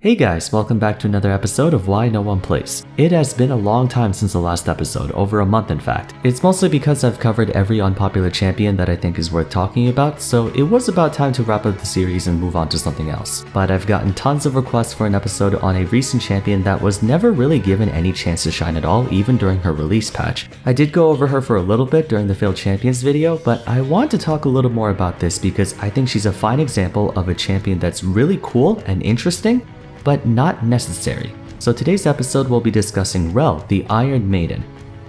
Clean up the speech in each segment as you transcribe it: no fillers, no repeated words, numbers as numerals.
Hey guys, welcome back to another episode of Why No One Plays. It has been a long time since the last episode, over a month in fact. It's mostly because I've covered every unpopular champion that I think is worth talking about, so it was about time to wrap up the series and move on to something else. But I've gotten tons of requests for an episode on a recent champion that was never really given any chance to shine at all, even during her release patch. I did go over her for a little bit during the Failed Champions video, but I want to talk a little more about this because I think she's a fine example of a champion that's really cool and interesting, but not necessary. So today's episode we'll be discussing Rell, the Iron Maiden.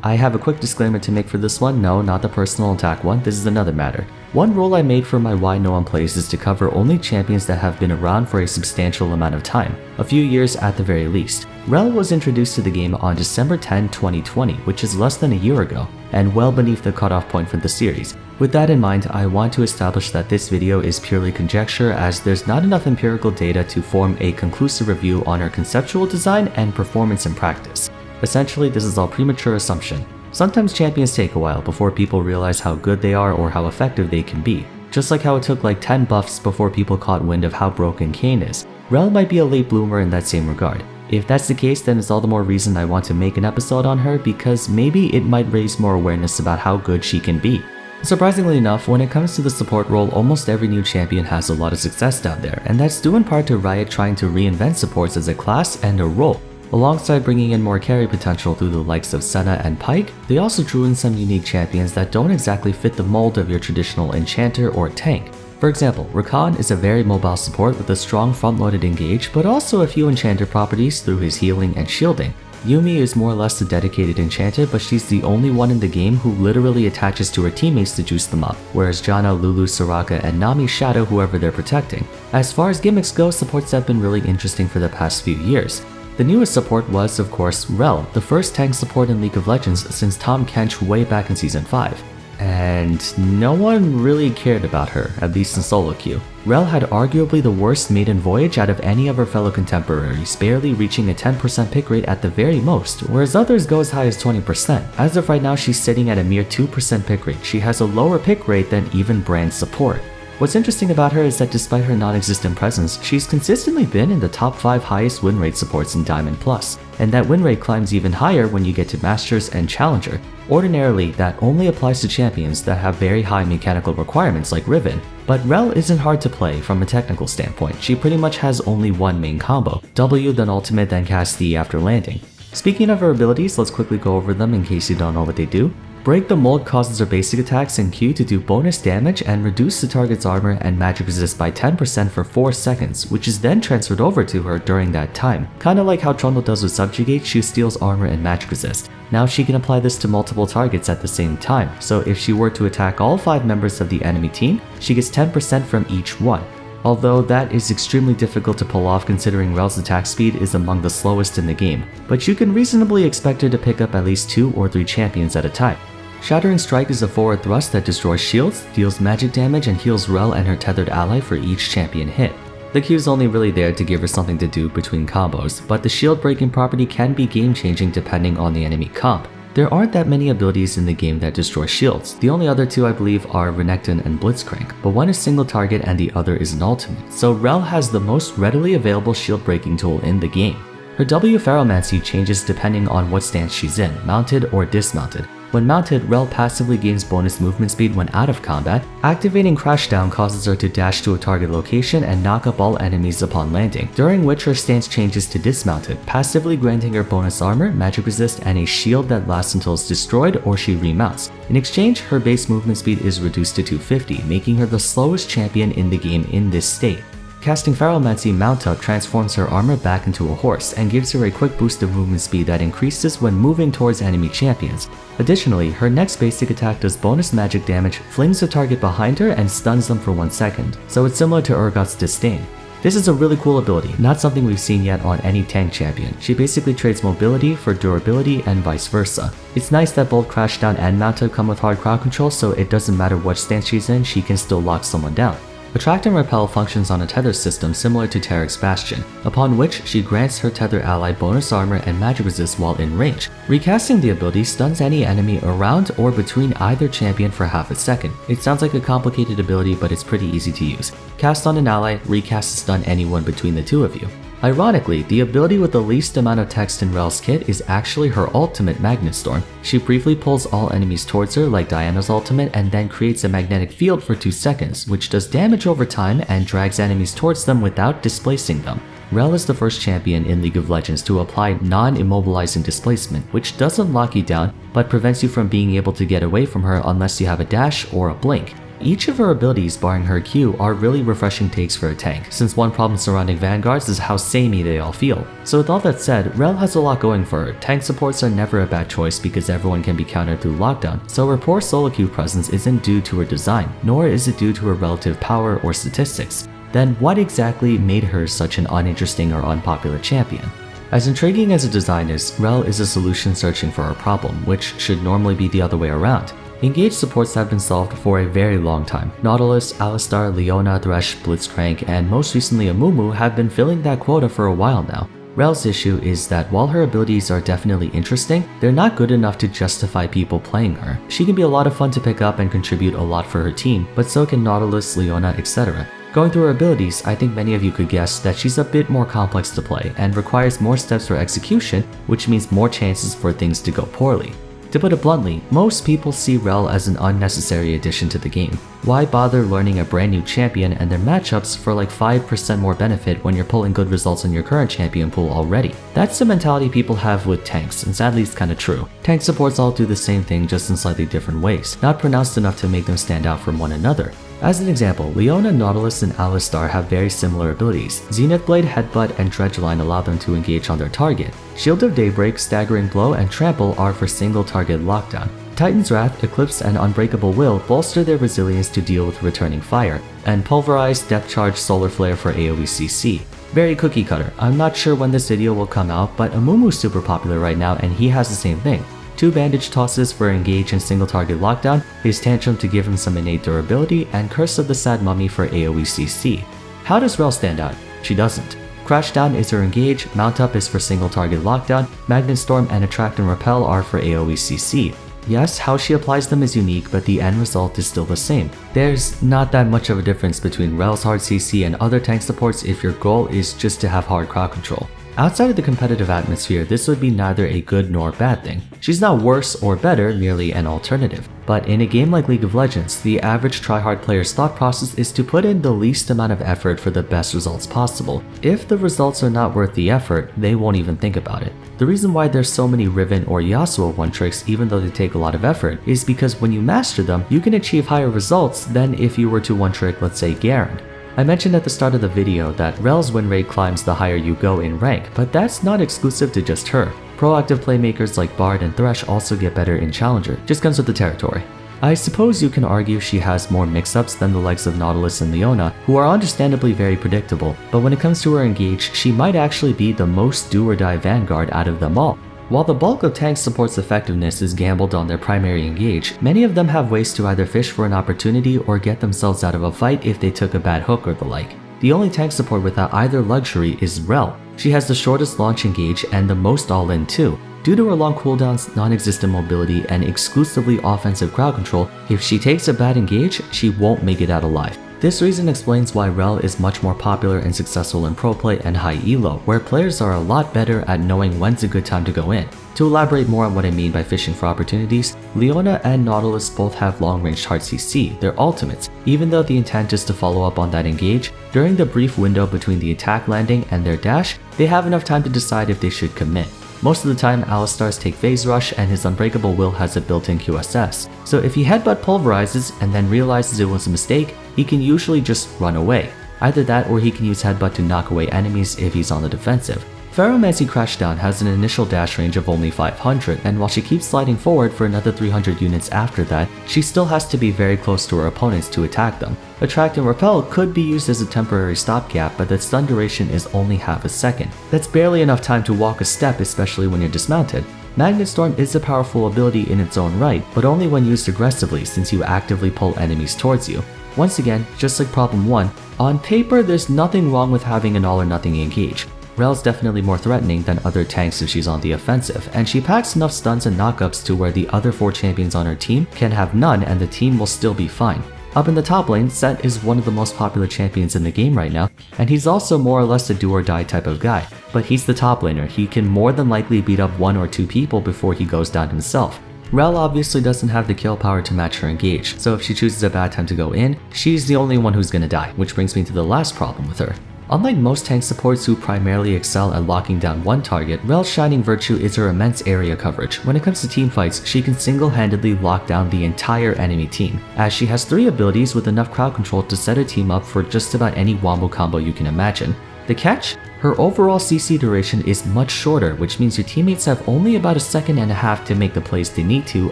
I have a quick disclaimer to make for this one. No, not the personal attack one, this is another matter. One rule I made for my Why No One Plays is to cover only champions that have been around for a substantial amount of time, a few years at the very least. Rell was introduced to the game on December 10, 2020, which is less than a year ago, and well beneath the cutoff point for the series. With that in mind, I want to establish that this video is purely conjecture as there's not enough empirical data to form a conclusive review on her conceptual design and performance in practice. Essentially, this is all premature assumption. Sometimes champions take a while before people realize how good they are or how effective they can be. Just like how it took like 10 buffs before people caught wind of how broken Kayn is. Rell might be a late bloomer in that same regard. If that's the case, then it's all the more reason I want to make an episode on her because maybe it might raise more awareness about how good she can be. Surprisingly enough, when it comes to the support role, almost every new champion has a lot of success down there, and that's due in part to Riot trying to reinvent supports as a class and a role. Alongside bringing in more carry potential through the likes of Senna and Pyke, they also drew in some unique champions that don't exactly fit the mold of your traditional enchanter or tank. For example, Rakan is a very mobile support with a strong front-loaded engage, but also a few enchanter properties through his healing and shielding. Yuumi is more or less a dedicated enchanter, but she's the only one in the game who literally attaches to her teammates to juice them up, whereas Janna, Lulu, Soraka, and Nami shadow whoever they're protecting. As far as gimmicks go, supports have been really interesting for the past few years. The newest support was, of course, Rell, the first tank support in League of Legends since Tahm Kench way back in Season 5. And no one really cared about her, at least in solo queue. Rell had arguably the worst maiden voyage out of any of her fellow contemporaries, barely reaching a 10% pick rate at the very most, whereas others go as high as 20%. As of right now, she's sitting at a mere 2% pick rate. She has a lower pick rate than even brand support. What's interesting about her is that despite her non-existent presence, she's consistently been in the top 5 highest win rate supports in Diamond Plus, and that win rate climbs even higher when you get to Masters and Challenger. Ordinarily, that only applies to champions that have very high mechanical requirements like Riven, but Rell isn't hard to play from a technical standpoint. She pretty much has only one main combo, W then ultimate then cast E after landing. Speaking of her abilities, let's quickly go over them in case you don't know what they do. Break the Mold causes her basic attacks in Q to do bonus damage and reduce the target's armor and magic resist by 10% for 4 seconds, which is then transferred over to her during that time. Kinda like how Trundle does with Subjugate, she steals armor and magic resist. Now she can apply this to multiple targets at the same time, so if she were to attack all 5 members of the enemy team, she gets 10% from each one. Although that is extremely difficult to pull off considering Rell's attack speed is among the slowest in the game, but you can reasonably expect her to pick up at least 2 or 3 champions at a time. Shattering Strike is a forward thrust that destroys shields, deals magic damage, and heals Rell and her tethered ally for each champion hit. The Q is only really there to give her something to do between combos, but the shield breaking property can be game changing depending on the enemy comp. There aren't that many abilities in the game that destroy shields. The only other 2 I believe are Renekton and Blitzcrank, but one is single target and the other is an ultimate, so Rell has the most readily available shield breaking tool in the game. Her W Ferromancy changes depending on what stance she's in, mounted or dismounted. When mounted, Rell passively gains bonus movement speed when out of combat. Activating Crashdown causes her to dash to a target location and knock up all enemies upon landing, during which her stance changes to dismounted, passively granting her bonus armor, magic resist, and a shield that lasts until it's destroyed or she remounts. In exchange, her base movement speed is reduced to 250, making her the slowest champion in the game in this state. Casting Ferromancy Mount Up transforms her armor back into a horse and gives her a quick boost of movement speed that increases when moving towards enemy champions. Additionally, her next basic attack does bonus magic damage, flings the target behind her, and stuns them for 1 second, so it's similar to Urgot's Disdain. This is a really cool ability, not something we've seen yet on any tank champion. She basically trades mobility for durability and vice versa. It's nice that both Crashdown and Mount Up come with hard crowd control, so it doesn't matter what stance she's in, she can still lock someone down. Attract and Repel functions on a tether system similar to Tarek's Bastion, upon which she grants her tether ally bonus armor and magic resist while in range. Recasting the ability stuns any enemy around or between either champion for half a second. It sounds like a complicated ability, but it's pretty easy to use. Cast on an ally, recast to stun anyone between the two of you. Ironically, the ability with the least amount of text in Rell's kit is actually her ultimate Magnet Storm. She briefly pulls all enemies towards her like Diana's ultimate and then creates a magnetic field for 2 seconds, which does damage over time and drags enemies towards them without displacing them. Rell is the first champion in League of Legends to apply non-immobilizing displacement, which doesn't lock you down but prevents you from being able to get away from her unless you have a dash or a blink. Each of her abilities, barring her Q, are really refreshing takes for a tank, since one problem surrounding vanguards is how samey they all feel. So with all that said, Rell has a lot going for her. Tank supports are never a bad choice because everyone can be countered through lockdown, so her poor solo queue presence isn't due to her design, nor is it due to her relative power or statistics. Then what exactly made her such an uninteresting or unpopular champion? As intriguing as a design is, Rell is a solution searching for a problem, which should normally be the other way around. Engaged supports have been solved for a very long time. Nautilus, Alistar, Leona, Thresh, Blitzcrank, and most recently Amumu have been filling that quota for a while now. Rell's issue is that while her abilities are definitely interesting, they're not good enough to justify people playing her. She can be a lot of fun to pick up and contribute a lot for her team, but so can Nautilus, Leona, etc. Going through her abilities, I think many of you could guess that she's a bit more complex to play and requires more steps for execution, which means more chances for things to go poorly. To put it bluntly, most people see Rell as an unnecessary addition to the game. Why bother learning a brand new champion and their matchups for like 5% more benefit when you're pulling good results on your current champion pool already? That's the mentality people have with tanks, and sadly it's kinda true. Tank supports all do the same thing just in slightly different ways, not pronounced enough to make them stand out from one another. As an example, Leona, Nautilus, and Alistar have very similar abilities. Zenith Blade, Headbutt, and Dredgeline allow them to engage on their target. Shield of Daybreak, Staggering Blow, and Trample are for single target lockdown. Titan's Wrath, Eclipse, and Unbreakable Will bolster their resilience to deal with returning fire, and Pulverize, Depth Charge, Solar Flare for AoE CC. Very cookie cutter. I'm not sure when this video will come out, but Amumu's super popular right now and he has the same thing. 2 Bandage Tosses for engage and single target lockdown, his Tantrum to give him some innate durability, and Curse of the Sad Mummy for AoE CC. How does Rell stand out? She doesn't. Crashdown is her engage, Mount Up is for single target lockdown, Magnet Storm and Attract and Repel are for AoE CC. Yes, how she applies them is unique, but the end result is still the same. There's not that much of a difference between Rell's hard CC and other tank supports if your goal is just to have hard crowd control. Outside of the competitive atmosphere, this would be neither a good nor bad thing. She's not worse or better, merely an alternative. But in a game like League of Legends, the average tryhard player's thought process is to put in the least amount of effort for the best results possible. If the results are not worth the effort, they won't even think about it. The reason why there's so many Riven or Yasuo one-tricks even though they take a lot of effort is because when you master them, you can achieve higher results than if you were to one-trick, let's say, Garen. I mentioned at the start of the video that Rell's win rate climbs the higher you go in rank, but that's not exclusive to just her. Proactive playmakers like Bard and Thresh also get better in Challenger, just comes with the territory. I suppose you can argue she has more mix-ups than the likes of Nautilus and Leona, who are understandably very predictable, but when it comes to her engage, she might actually be the most do-or-die vanguard out of them all. While the bulk of tank support's effectiveness is gambled on their primary engage, many of them have ways to either fish for an opportunity or get themselves out of a fight if they took a bad hook or the like. The only tank support without either luxury is Rell. She has the shortest launch engage and the most all-in too. Due to her long cooldowns, non-existent mobility, and exclusively offensive crowd control, if she takes a bad engage, she won't make it out alive. This reason explains why Rell is much more popular and successful in pro play and high elo, where players are a lot better at knowing when's a good time to go in. To elaborate more on what I mean by fishing for opportunities, Leona and Nautilus both have long-range hard CC, their ultimates. Even though the intent is to follow up on that engage, during the brief window between the attack landing and their dash, they have enough time to decide if they should commit. Most of the time, Alistar's take Phase Rush and his Unbreakable Will has a built-in QSS, so if he headbutt pulverizes and then realizes it was a mistake, he can usually just run away. Either that or he can use headbutt to knock away enemies if he's on the defensive. Ferromancy Crashdown has an initial dash range of only 500, and while she keeps sliding forward for another 300 units after that, she still has to be very close to her opponents to attack them. Attract and Repel could be used as a temporary stopgap, but the stun duration is only half a second. That's barely enough time to walk a step, especially when you're dismounted. Magnet Storm is a powerful ability in its own right, but only when used aggressively since you actively pull enemies towards you. Once again, just like problem 1, on paper there's nothing wrong with having an all or nothing engage. Rell's definitely more threatening than other tanks if she's on the offensive, and she packs enough stuns and knockups to where the other 4 champions on her team can have none and the team will still be fine. Up in the top lane, Set is one of the most popular champions in the game right now, and he's also more or less a do or die type of guy. But he's the top laner, he can more than likely beat up 1 or 2 people before he goes down himself. Rell obviously doesn't have the kill power to match her engage, so if she chooses a bad time to go in, she's the only one who's gonna die, which brings me to the last problem with her. Unlike most tank supports who primarily excel at locking down one target, Rell's shining virtue is her immense area coverage. When it comes to teamfights, she can single-handedly lock down the entire enemy team, as she has 3 abilities with enough crowd control to set her team up for just about any wombo combo you can imagine. The catch? Her overall CC duration is much shorter, which means your teammates have only about a second and a half to make the plays they need to,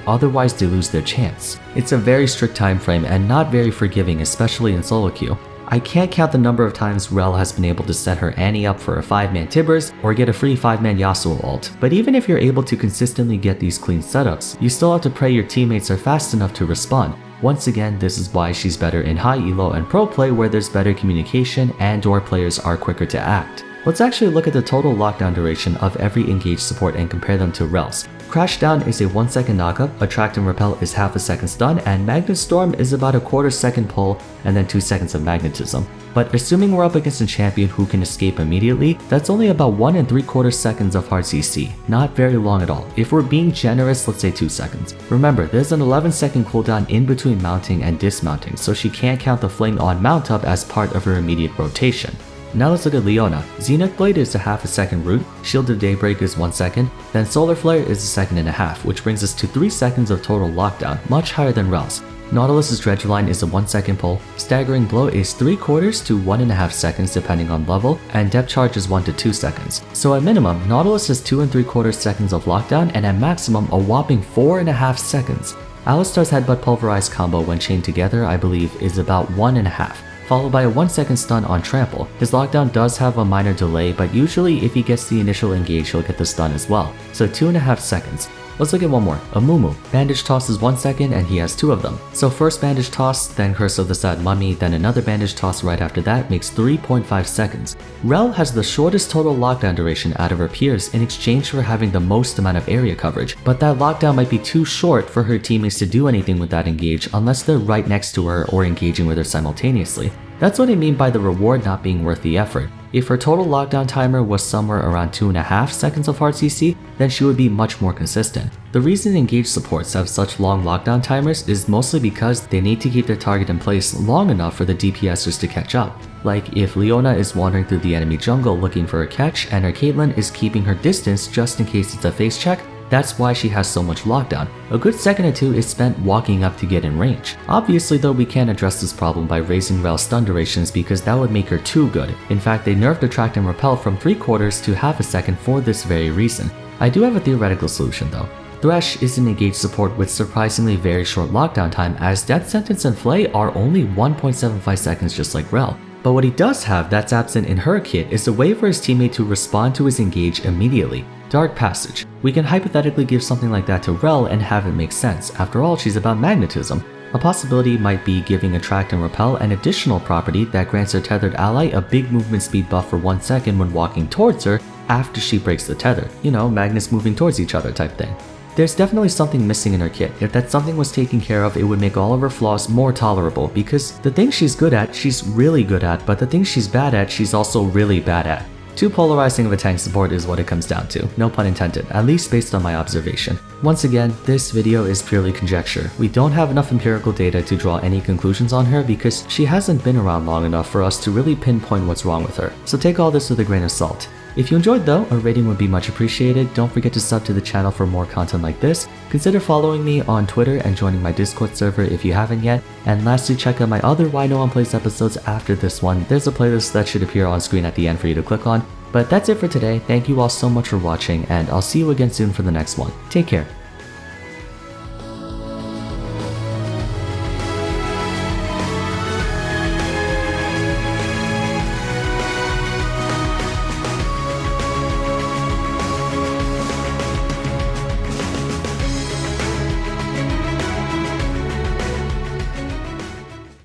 otherwise they lose their chance. It's a very strict time frame and not very forgiving, especially in solo queue. I can't count the number of times Rell has been able to set her Annie up for a 5-man Tibbers or get a free 5-man Yasuo ult, but even if you're able to consistently get these clean setups, you still have to pray your teammates are fast enough to respond. Once again, this is why she's better in high elo and pro play where there's better communication and/or players are quicker to act. Let's actually look at the total lockdown duration of every engaged support and compare them to Rell's. Crash Down is a 1-second knockup, Attract and Repel is half a second stun, and Magnet Storm is about a quarter-second pull and then 2 seconds of magnetism. But assuming we're up against a champion who can escape immediately, that's only about 1 3/4 seconds of hard CC. Not very long at all. If we're being generous, let's say 2 seconds. Remember, there's an 11-second cooldown in between mounting and dismounting, so she can't count the fling on mount up as part of her immediate rotation. Now let's look at Leona. Zenith Blade is a half a second root, Shield of Daybreak is 1 second, then Solar Flare is a second and a half, which brings us to 3 seconds of total lockdown, much higher than Rell's. Nautilus's Dredgeline is a 1-second pull, Staggering Blow is 3/4 to 1.5 seconds depending on level, and Depth Charge is 1 to 2 seconds. So at minimum, Nautilus has 2 3/4 seconds of lockdown, and at maximum a whopping 4.5 seconds. Alistar's Headbutt Pulverize combo when chained together I believe is about 1.5. Followed by a 1-second stun on Trample. His lockdown does have a minor delay, but usually if he gets the initial engage, he'll get the stun as well, so 2.5 seconds. Let's look at one more, Amumu. Bandage Toss is 1 second and he has 2 of them. So first Bandage Toss, then Curse of the Sad Mummy, then another Bandage Toss right after that makes 3.5 seconds. Rell has the shortest total lockdown duration out of her peers in exchange for having the most amount of area coverage, but that lockdown might be too short for her teammates to do anything with that engage unless they're right next to her or engaging with her simultaneously. That's what I mean by the reward not being worth the effort. If her total lockdown timer was somewhere around 2.5 seconds of hard CC, then she would be much more consistent. The reason engaged supports have such long lockdown timers is mostly because they need to keep their target in place long enough for the DPSers to catch up. Like if Leona is wandering through the enemy jungle looking for a catch and her Caitlyn is keeping her distance just in case it's a face check, that's why she has so much lockdown. A good second or 2 is spent walking up to get in range. Obviously though, we can't address this problem by raising Rell's stun durations because that would make her too good. In fact, they nerfed Attract and Repel from 3/4 to half a second for this very reason. I do have a theoretical solution though. Thresh is an engaged support with surprisingly very short lockdown time, as Death Sentence and Flay are only 1.75 seconds just like Rell. But what he does have that's absent in her kit is a way for his teammate to respond to his engage immediately. Dark Passage. We can hypothetically give something like that to Rell and have it make sense. After all, she's about magnetism. A possibility might be giving Attract and Repel an additional property that grants her tethered ally a big movement speed buff for 1 second when walking towards her after she breaks the tether. You know, magnets moving towards each other type thing. There's definitely something missing in her kit. If that something was taken care of, it would make all of her flaws more tolerable, because the things she's good at, she's really good at, but the things she's bad at, she's also really bad at. Too polarizing of a tank support is what it comes down to, no pun intended, at least based on my observation. Once again, this video is purely conjecture. We don't have enough empirical data to draw any conclusions on her because she hasn't been around long enough for us to really pinpoint what's wrong with her. So take all this with a grain of salt. If you enjoyed though, a rating would be much appreciated. Don't forget to sub to the channel for more content like this. Consider following me on Twitter and joining my Discord server if you haven't yet. And lastly, check out my other Why No One Plays episodes after this one. There's a playlist that should appear on screen at the end for you to click on. But that's it for today. Thank you all so much for watching, and I'll see you again soon for the next one. Take care.